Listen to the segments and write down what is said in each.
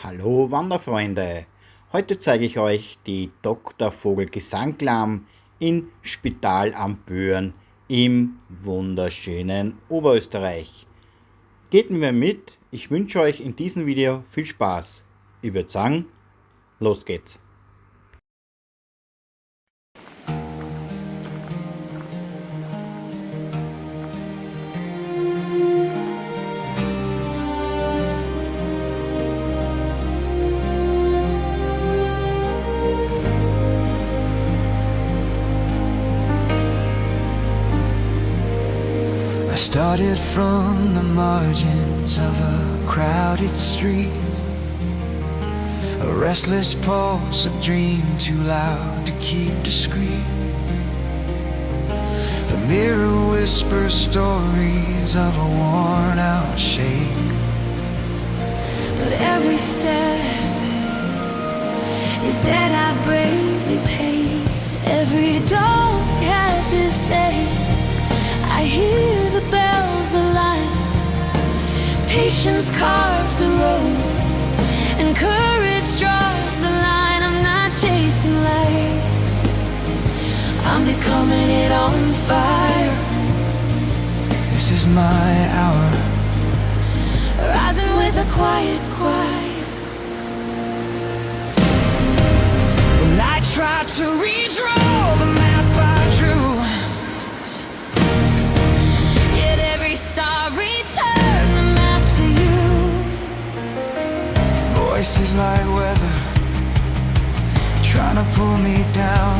Hallo Wanderfreunde! Heute zeige ich euch die Dr. Vogelgesangklamm in Spital am Pyhrn im wunderschönen Oberösterreich. Geht mit mir mit, ich wünsche euch in diesem Video viel Spaß. Ich würde sagen, los geht's! I started from the margins of a crowded street, a restless pulse, a dream too loud to keep discreet. The mirror whispers stories of a worn out shape, but every step is debt I've bravely paid. Every dog has his day. I hear the bells align. Patience carves the road, and courage draws the line. I'm not chasing light, I'm becoming it on fire. this is my hour. Rising with a quiet choir. When I try to redraw the map I drew, Yet every star return the map to you. voices like weather trying to pull me down.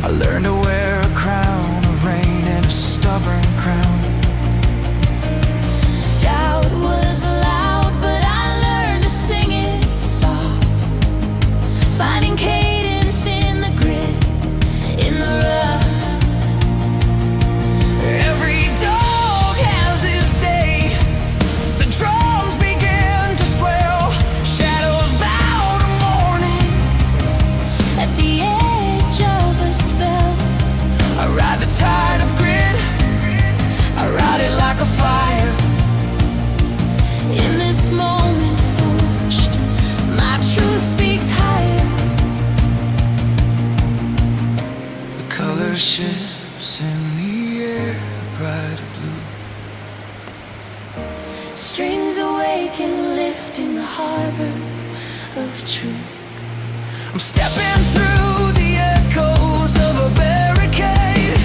I learned to wear a crown of rain and a stubborn crown. Doubt was loud, but I learned to sing it soft, finding cadence in the grit, in the rough. Every dog has his day. The drums begin to swell. Shadows bow to morning. At the edge of a spell, I ride the tide of grit. I ride it like a fire. in this moment forged, my truth speaks higher. The color shifts in the air, a brighter blue. Strings awaken, lifting the harbor of truth. I'm stepping through the echoes of a barricade.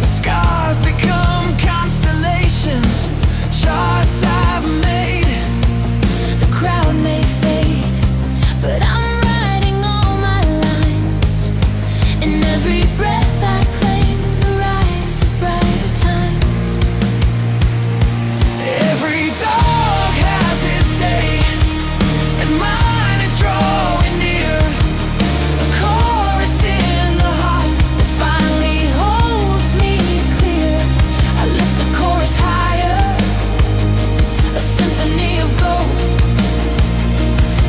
The scars become constellations, charts I've made. The crowd may fade, but I'm writing all my lines. In every breath I claim the rise of brighter times. Every dog has his day, and mine is drawing near. A chorus in the heart that finally holds me clear. I lift the chorus higher, a symphony of gold.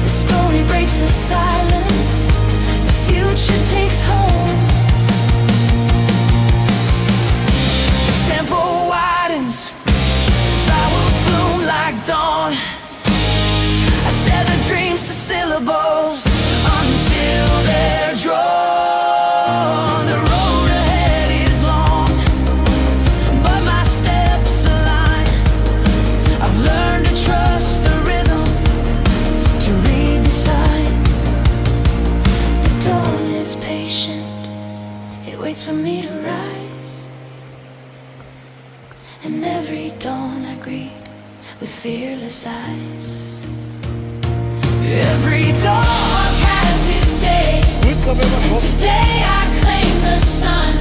The story breaks the silence, the future takes hold. The tempo widens, flowers bloom like dawn. I tether dreams to syllables until they're drawn. The road ahead is long, but my steps align. I've learned to trust the rhythm, to read the sign. The dawn is patient, it waits for me to rise. And every dawn I greet with fearless eyes. Every dog has his day, and today I claim the sun.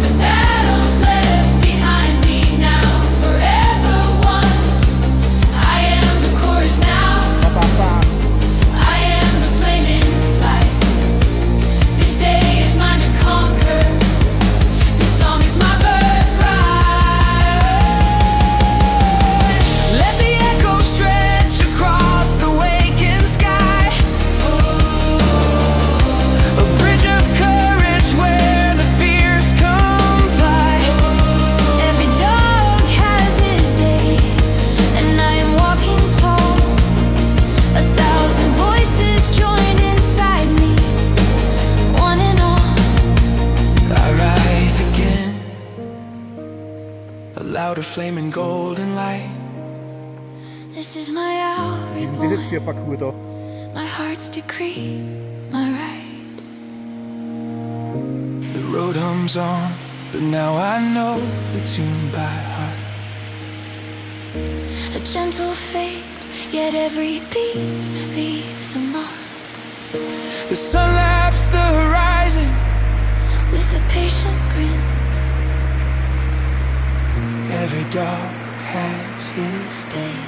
The battles left behind me now, forever won. I am the chorus now, I am the flame in flight. This day is mine to conquer, this song is my birthright. Let the echo stretch across the waking sky, a bridge of courage. out a flaming golden light. This is my hour Das ist jetzt reborn, für ein Parcours da. my heart's decree, my right. The road hums on, but now I know the tune by heart. A gentle fate, yet every beat leaves a mark. The sun laps the horizon, With a patient grin, every dog has his stay.